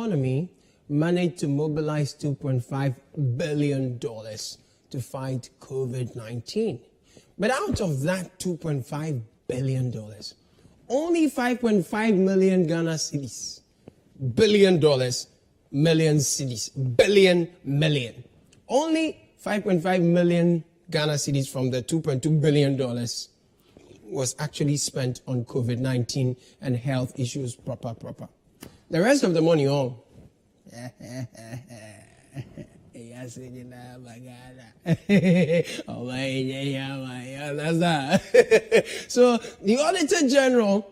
economy managed to mobilize $2.5 billion to fight COVID-19. But out of that $2.5 billion, only 5.5 million Ghana cedis, $1 billion, million cedis, million. Only 5.5 million Ghana cedis from the $2.2 billion was actually spent on COVID-19 and health issues proper. The rest of the money all. So the Auditor General,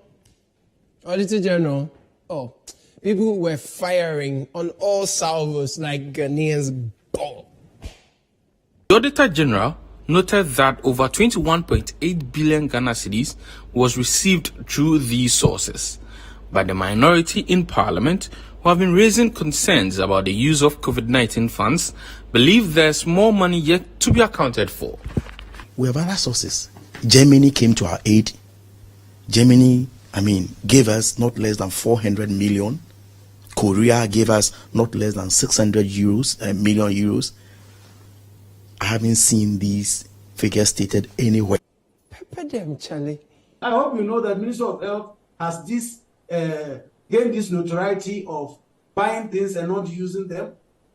people were firing on all salvos like Ghanaians ball. The Auditor General noted that over 21.8 billion Ghana cedis was received through these sources, but the minority in Parliament, who have been raising concerns about the use of COVID-19 funds, believe there's more money yet to be accounted for. We have other sources. Germany came to our aid. Germany, gave us not less than 400 million. Korea gave us not less than 600 million euros. I haven't seen these figures stated anywhere. Pepper them, Charlie. I hope you know that Minister of Health has gained this notoriety of buying things and not using them.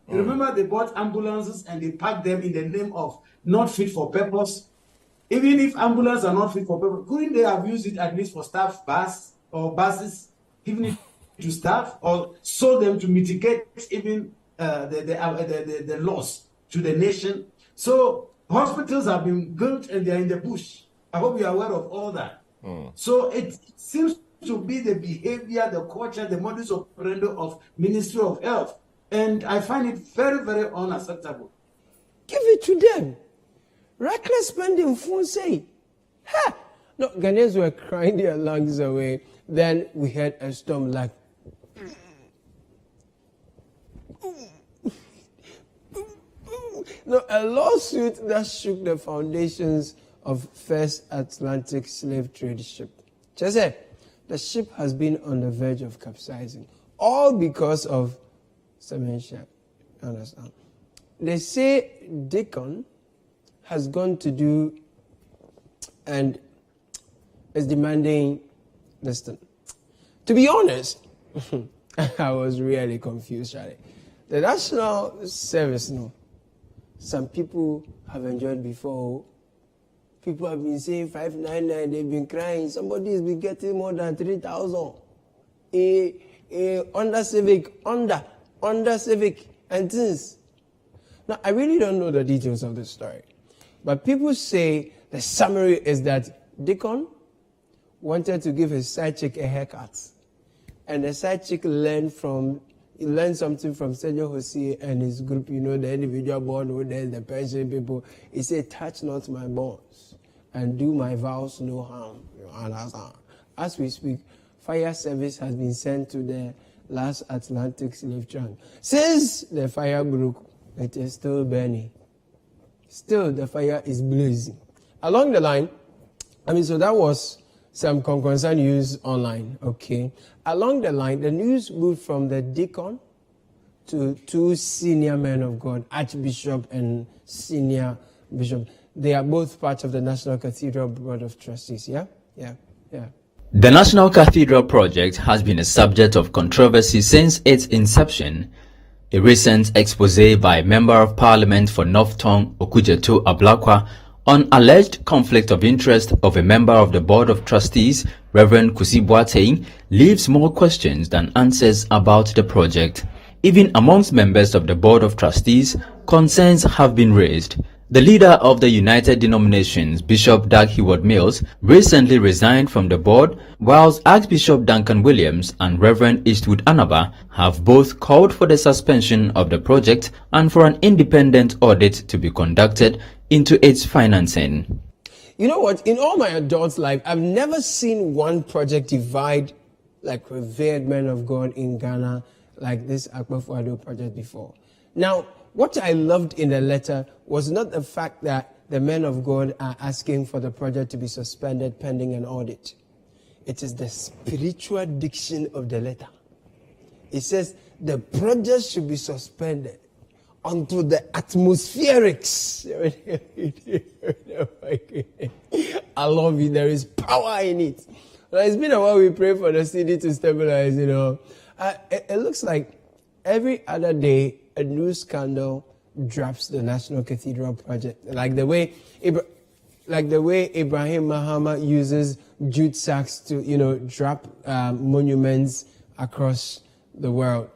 You remember they bought ambulances and they packed them in the name of not fit for purpose. Even if ambulances are not fit for purpose, couldn't they have used it at least for staff bus or buses, given it to staff, or sold them to mitigate even the loss to the nation? So hospitals have been built and they're in the bush. I hope you are aware of all that. So it seems to be the behavior, the culture, the modus operandi of Ministry of Health. And I find it very, very unacceptable. Give it to them. Reckless spending, full say. Ha! No, Ghanaians were crying their lungs away. Then we had a storm like. No, a lawsuit that shook the foundations of First Atlantic Slave Trade Ship. Just say, the ship has been on the verge of capsizing, all because of Sementia. Understand? They say Deacon has gone to do and is demanding this thing. To be honest, I was really confused, Charlie. The National Service, some people have enjoyed before. People have been saying 599, they've been crying. Somebody has been getting more than 3,000. Under civic and things. Now, I really don't know the details of the story. But people say the summary is that Deacon wanted to give his side chick a haircut. And the side chick learned something from Senor Jose and his group, the individual board, the pension people. He said, touch not my bones and do my vows no harm. You understand? As we speak, fire service has been sent to the last Atlantic slave trunk. Since the fire broke, it is still burning. Still, the fire is blazing. Along the line, so that was some concern news online, okay? Along the line, the news moved from the deacon to two senior men of God, Archbishop and Senior Bishop. They are both part of the National Cathedral Board of Trustees, yeah. The National Cathedral project has been a subject of controversy since its inception. A recent expose by Member of Parliament for North Tongue Okujeto Ablakwa on alleged conflict of interest of a member of the Board of Trustees, Reverend Kusi Boateng, leaves more questions than answers about the project. Even amongst members of the Board of Trustees, concerns have been raised. The leader of the United Denominations, Bishop Doug Heward Mills, recently resigned from the board, whilst Archbishop Duncan Williams and Reverend Eastwood Anaba have both called for the suspension of the project and for an independent audit to be conducted into its financing. You know what? In all my adult life, I've never seen one project divide like revered men of God in Ghana like this Akpafo-Addo project before. Now, what I loved in the letter was not the fact that the men of God are asking for the project to be suspended pending an audit. It is the spiritual diction of the letter. It says the project should be suspended until the atmospherics. I love it. There is power in it. Well, it's been a while we pray for the city to stabilize, you know. It looks like every other day a new scandal drops the National Cathedral project. Like the way Ibrahim Mahama uses jute sacks to, you know, drop monuments across the world.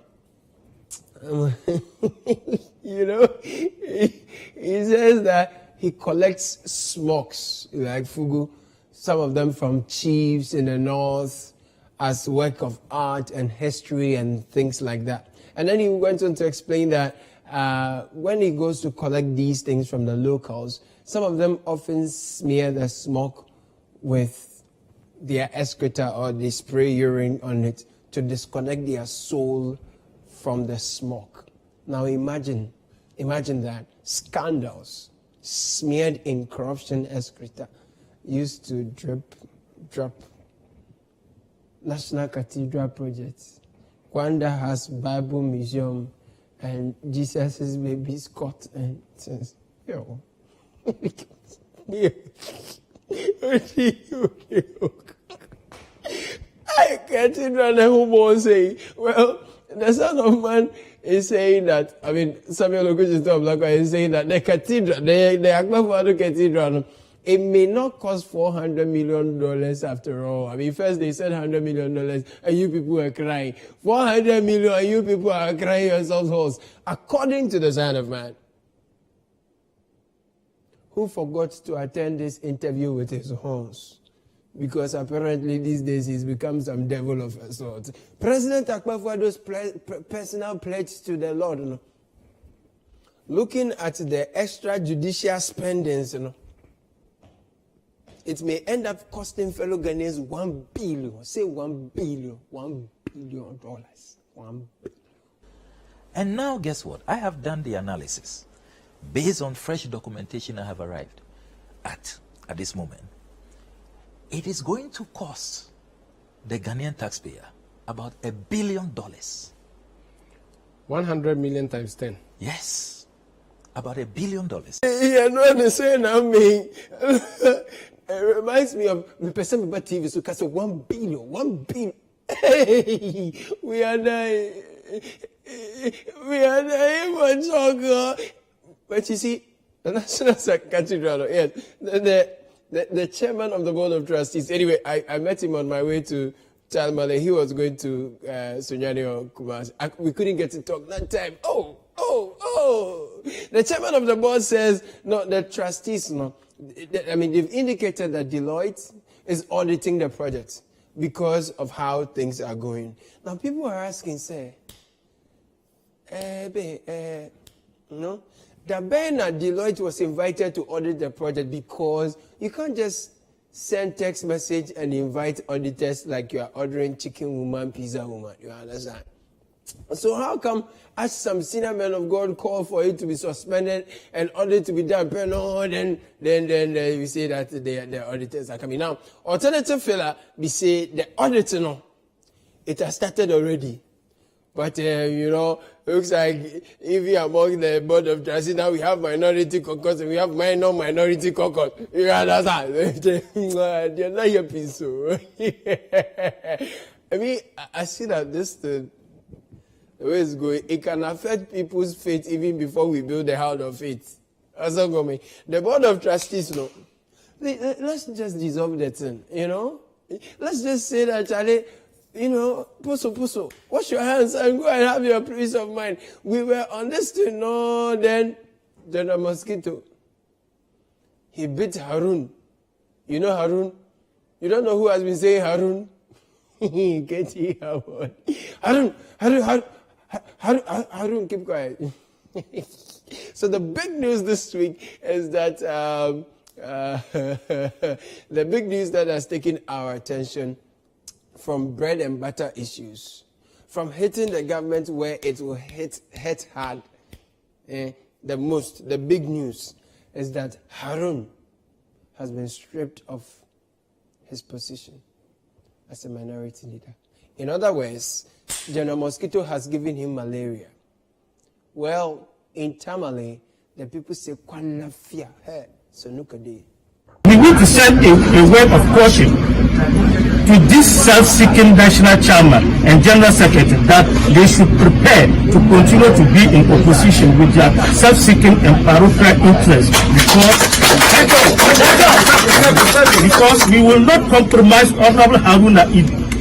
You know, he says that he collects smokes like fugu, some of them from chiefs in the north, as work of art and history and things like that. And then he went on to explain that when he goes to collect these things from the locals, some of them often smear the smoke with their excreta or they spray urine on it to disconnect their soul from the smoke. Now imagine that. Scandals smeared in corruption excreta used to drop. National Cathedral projects. Kwanda has Bible Museum and Jesus' baby Scott and says, yo. I can't run a who say, well, the Son of Man is saying that, I mean, Samuel Okuchito is saying that the cathedral, the Akbafado Cathedral, it may not cost $400 million after all. I mean, first they said $100 million and you people are crying. $400 million and you people are crying yourselves hoarse. According to the Son of Man, who forgot to attend this interview with his horns. Because apparently these days he's become some devil of a sort. President Akpafuado's personal pledge to the Lord, you know, looking at the extrajudicial spendings, you know, it may end up costing fellow Ghanaians $1 billion. Say $1 billion. $1 billion. $1 billion. And now guess what? I have done the analysis. Based on fresh documentation I have arrived at this moment. It is going to cost the Ghanaian taxpayer about $1 billion. 100 million times 10. Yes. About $1 billion. Yeah, no, I'm saying, I mean, it reminds me of the person about TV, so cast $1 billion, $1 billion. Hey, we are dying for chocolate. But you see, the National Cathedral, yes, the chairman of the board of trustees. Anyway, I met him on my way to Child Mother. He was going to Sunyani or Kumasi. We couldn't get to talk that time. Oh. The chairman of the board says, no, the trustees, no. I mean, they've indicated that Deloitte is auditing the project because of how things are going. Now, people are asking, say, no? The Bernard Deloitte was invited to audit the project because you can't just send text message and invite auditors like you are ordering chicken woman, pizza woman. You understand? So how come as some senior men of God call for it to be suspended and audit to be done? Then we say that the auditors are coming. Now, alternative filler, we say the auditor, no, it has started already. But, you know, looks like if we are among the board of trustees, now we have minority caucus and we have minority caucus. You understand? They're not happy, so. I mean, I see that the way it's going, it can affect people's faith even before we build the house of faith. That's not going. The board of trustees, no. Let's just dissolve the thing, you know? Let's just say that, Charlie, you know, Puso, wash your hands and go and have your peace of mind. We were on this thing, no, then the mosquito. He bit Harun. You know Harun? You don't know who has been saying Harun? Get here, Harun, keep quiet. So the big news this week is that the big news that has taken our attention from bread and butter issues, from hitting the government where it will hit hard, the big news is that Harun has been stripped of his position as a minority leader. In other words, General Mosquito has given him malaria. Well, in Tamale, the people say, "Kwanafia, hey, so nukade." We need to send a word of caution to this self-seeking national chairman and general secretary that they should prepare to continue to be in opposition with their self-seeking and parochial interests because we will not compromise Honorable Haruna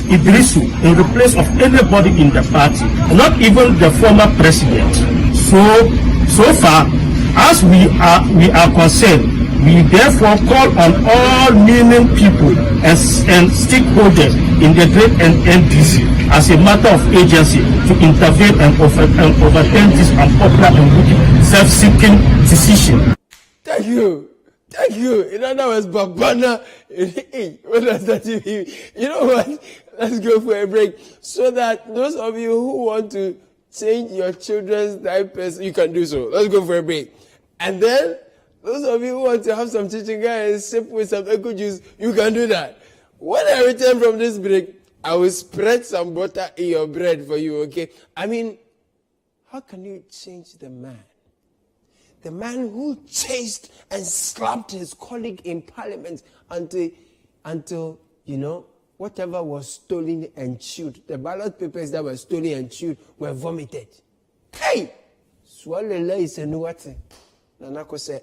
Idrisu in the place of anybody in the party, not even the former president. So far, as we are concerned, we therefore call on all meaning people and stakeholders in the great NDC as a matter of agency to intervene and overturn this unpopular and wicked self-seeking decision. Thank you. In other words, Babana, hey, what does that mean? You know what? Let's go for a break so that those of you who want to change your children's diapers, you can do so. Let's go for a break. And then, those of you who want to have some chichinga and sip with some echo juice, you can do that. When I return from this break, I will spread some butter in your bread for you, okay? I mean, how can you change the man? The man who chased and slapped his colleague in parliament until you know, whatever was stolen and chewed, the ballot papers that were stolen and chewed were vomited. Hey! Swalele is a new what? Nanako said.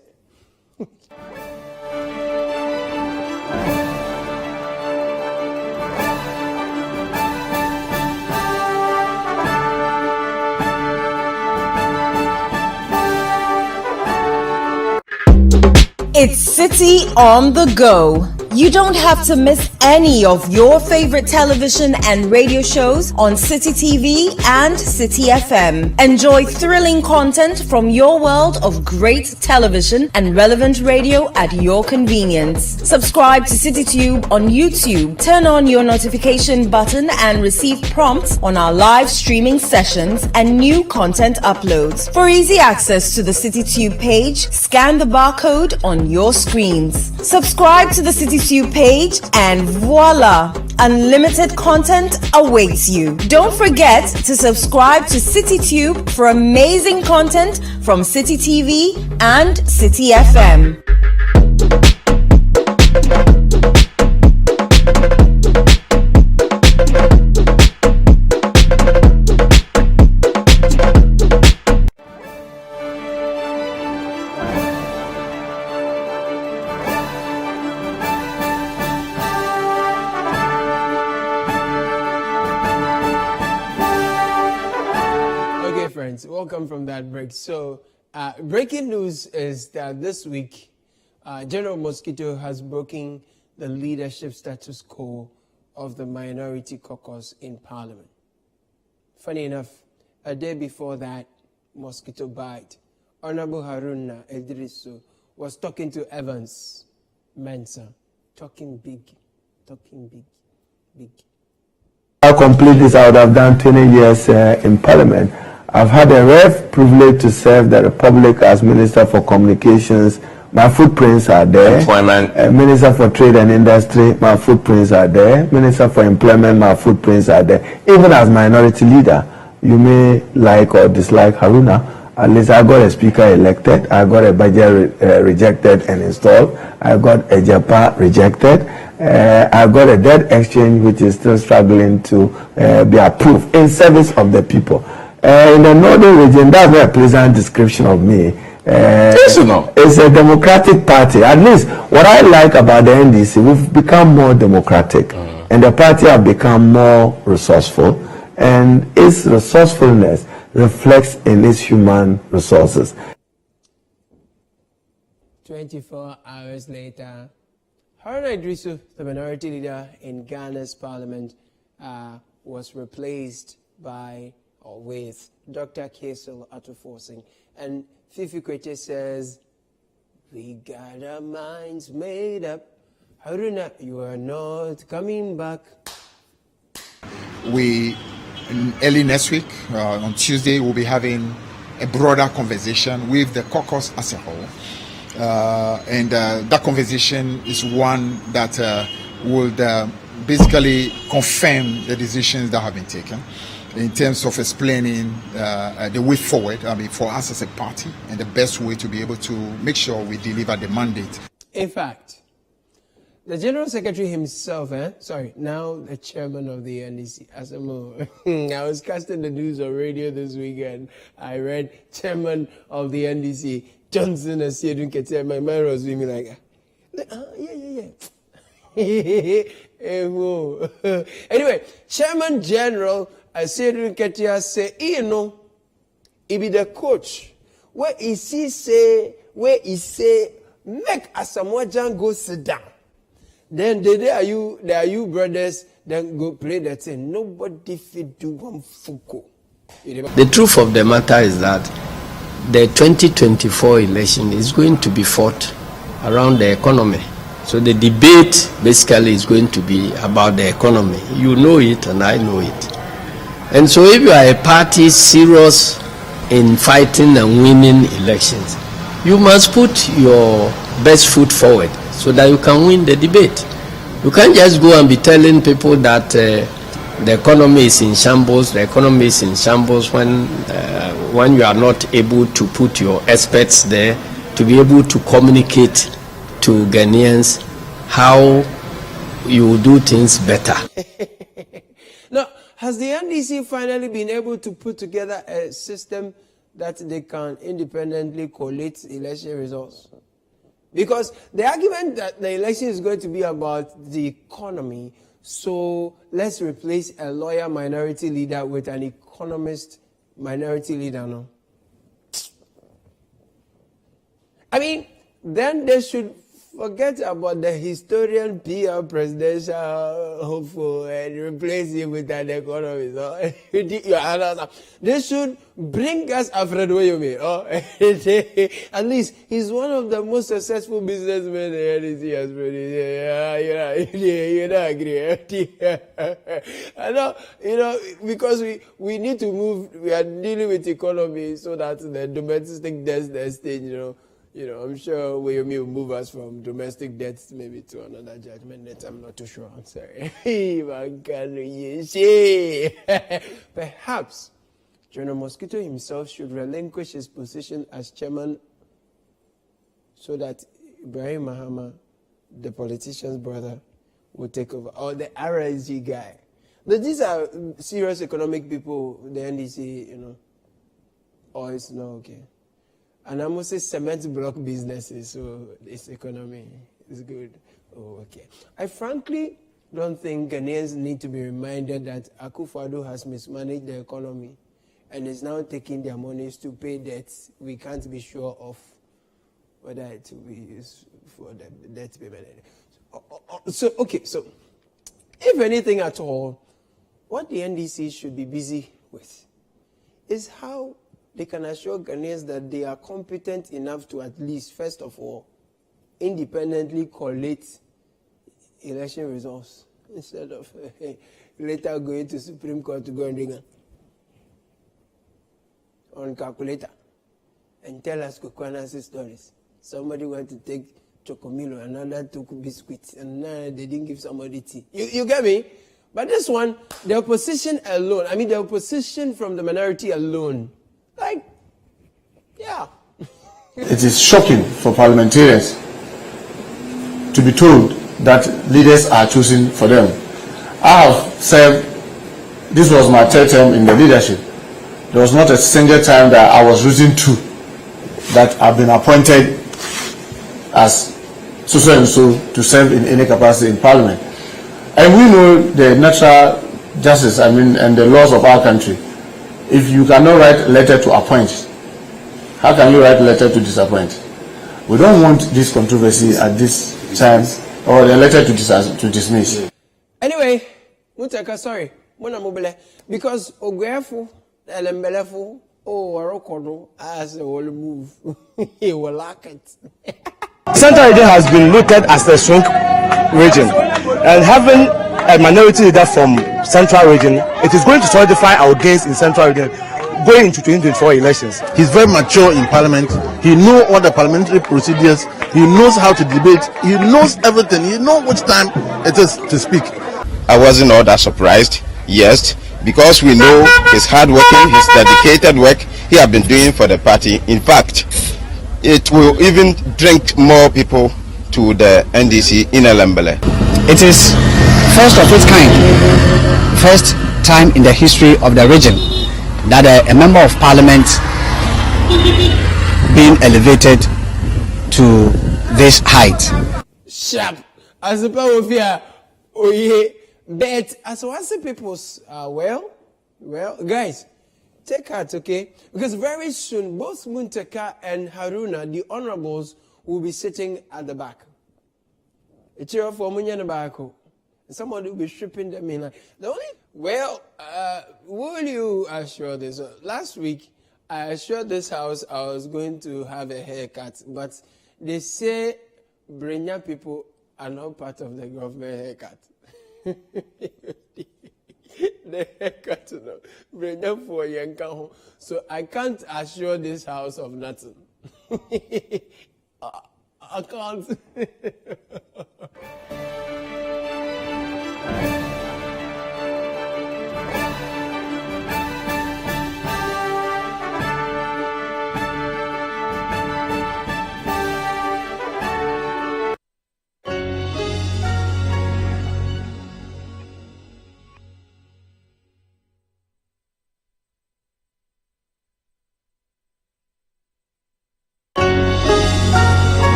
It's City on the Go. You don't have to miss any of your favorite television and radio shows on City TV and City FM. Enjoy thrilling content from your world of great television and relevant radio at your convenience. Subscribe to CityTube on YouTube. Turn on your notification button and receive prompts on our live streaming sessions and new content uploads. For easy access to the CityTube page, scan the barcode on your screens. Subscribe to the CityTube page and voila! Unlimited content awaits you. Don't forget to subscribe to CityTube for amazing content from City TV and City FM. Welcome from that break. So, breaking news is that this week, General Mosquito has broken the leadership status quo of the minority caucus in Parliament. Funny enough, a day before that Mosquito bite, Honorable Haruna Idrisu was talking to Evans Mensah, talking big. If I complete this, I would have done 20 years in Parliament. I've had a rare privilege to serve the Republic as Minister for Communications. My footprints are there. Employment. Minister for Trade and Industry, my footprints are there. Minister for Employment, my footprints are there. Even as minority leader, you may like or dislike Haruna. At least I got a speaker elected. I got a budget rejected and installed. I got a JAPA rejected. I got a debt exchange which is still struggling to be approved in service of the people. In the northern region, that's not a pleasant description of me. It's a democratic party. At least what I like about the NDC, we've become more democratic, and the party have become more resourceful, and its resourcefulness reflects in its human resources. 24 hours later, Haruna Idrisu, the minority leader in Ghana's parliament, was replaced by or with Dr. Cathedral Atuforcing. And Fifi Kwete says, we got our minds made up. Haruna, you are not coming back. We, early next week, on Tuesday, we'll be having a broader conversation with the caucus as a whole. And that conversation is one that would basically confirm the decisions that have been taken. in terms of explaining the way forward, I mean, for us as a party, and the best way to be able to make sure we deliver the mandate. In fact, the General Secretary himself, now the chairman of the NDC, I was casting the news on radio this weekend. I read chairman of the NDC, Johnson and Seydou Ketia. My man was being like, anyway, Chairman General Seydou Ketia say, he be the coach. Where is he say, make Asamoah go sit down. Then there are you brothers, then go play that thing. Nobody fit do one fuko. The truth of the matter is that the 2024 election is going to be fought around the economy. So the debate basically is going to be about the economy. You know it and I know it. And so if you are a party serious in fighting and winning elections, you must put your best foot forward so that you can win the debate. You can't just go and be telling people that the economy is in shambles, when you are not able to put your experts there to be able to communicate to Ghanaians how you will do things better. Now, has the NDC finally been able to put together a system that they can independently collate election results? Because the argument that the election is going to be about the economy, so let's replace a lawyer minority leader with an economist minority leader, no? I mean, then they should forget about the historian PR presidential hopeful and replace him with an economist. They should bring us Alfred Woyomi. At least he's one of the most successful businessmen the NDC has produced. You don't agree? I know, because we need to move. We are dealing with economy so that the domestic debt stage, I'm sure we will move us from domestic debts maybe to another judgment that I'm not too sure. I'm sorry. Perhaps General Mosquito himself should relinquish his position as chairman so that Ibrahim Mahama, the politician's brother, will take over. Or the RSG guy. But these are serious economic people, the NDC, or it's not okay. And I'm also cement block businesses, so this economy is good. Oh, okay. I frankly don't think Ghanaians need to be reminded that Akufo-Addo has mismanaged the economy and is now taking their monies to pay debts we can't be sure of whether it will be used for the debt payment. So, if anything at all, what the NDC should be busy with is how they can assure Ghanaians that they are competent enough to at least, first of all, independently collate election results instead of later going to Supreme Court to go and dig on calculator and tell us Kukwanasi stories. Somebody went to take Chocomilo, another took biscuits, and now they didn't give somebody tea. You get me? But this one, the opposition alone, the opposition from the minority alone, It is shocking for parliamentarians to be told that leaders are choosing for them. I have served, this was my third term in the leadership. There was not a single time that I was choosing two that I've been appointed as so and so to serve in any capacity in parliament. And we know the natural justice, and the laws of our country. If you cannot write a letter to appoint, how can you write a letter to disappoint? We don't want this controversy at this time, or the letter to dismiss. Anyway, Mutaka, sorry, because Ogwefu, Elembelefu, Orokodo, as a whole move, he will like it. Central region has been looked as a strong region, and having a minority leader from Central region, it is going to solidify our gains in Central region going into 2024 elections. He's very mature in parliament. He knows all the parliamentary procedures. He knows how to debate. He knows everything. He knows which time it is to speak. I wasn't all that surprised. Yes, because we know his hard working, his dedicated work he has been doing for the party. In fact, it will even bring more people to the NDC in Elembele. It is first of its kind, first time in the history of the region that a member of parliament being elevated to this height. Sharp. As a power of fear, oh yeah. But as I see people's, well, guys, take heart, okay? Because very soon, both Muntaka and Haruna, the honorables, will be sitting at the back. A chair for Munyan Bako. Somebody will be stripping them in. Like, the only, well, will you assure this? Last week, I assured this house I was going to have a haircut, but they say Brenya people are not part of the government haircut. The haircut, no. Brenya for Yankaho. So I can't assure this house of nothing. I can't.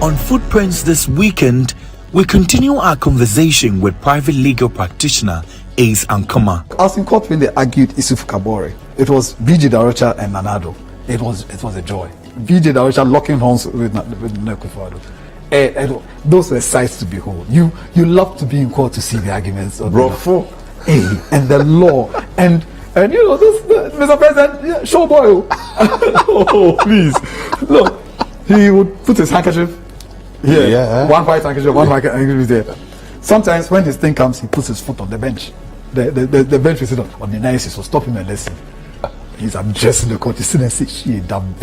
On Footprints this weekend, we continue our conversation with private legal practitioner Ace Ankama. I was in court when they argued Isuf Kabore. It was BG Darocha and Nanado. It was a joy. BG Darocha locking horns with Nekufado. Those were sights to behold. You love to be in court to see the arguments of and the law and you know this, Mr. President, showboy. Oh please, look. He would put his handkerchief here, one white handkerchief, one white handkerchief there. Sometimes when his thing comes, he puts his foot on the bench. The bench will sit on the nice, so stop him and listen. He's addressing the court. He's sitting and say, "She damn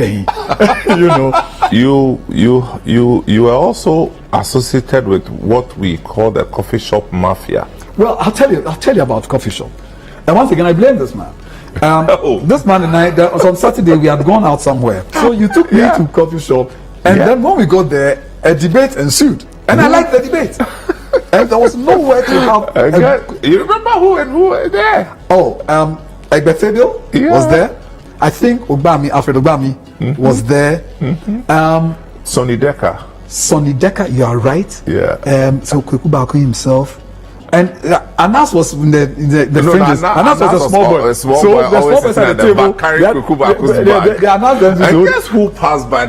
you know." You are also associated with what we call the coffee shop mafia. Well, I'll tell you about coffee shop. And once again, I blame this man. This man and I, on Saturday we had gone out somewhere. So you took me to coffee shop, and then when we got there, a debate ensued, and I liked the debate. And there was nowhere to have. You remember who were there? Cathedral was there. I think Alfred Obami was there. Sonny Decker, you are right. Yeah. So Kwekubako himself. And Anas was in the fringes. Anas was a small boy. So the small boy at the table. They announced them. And guess who passed by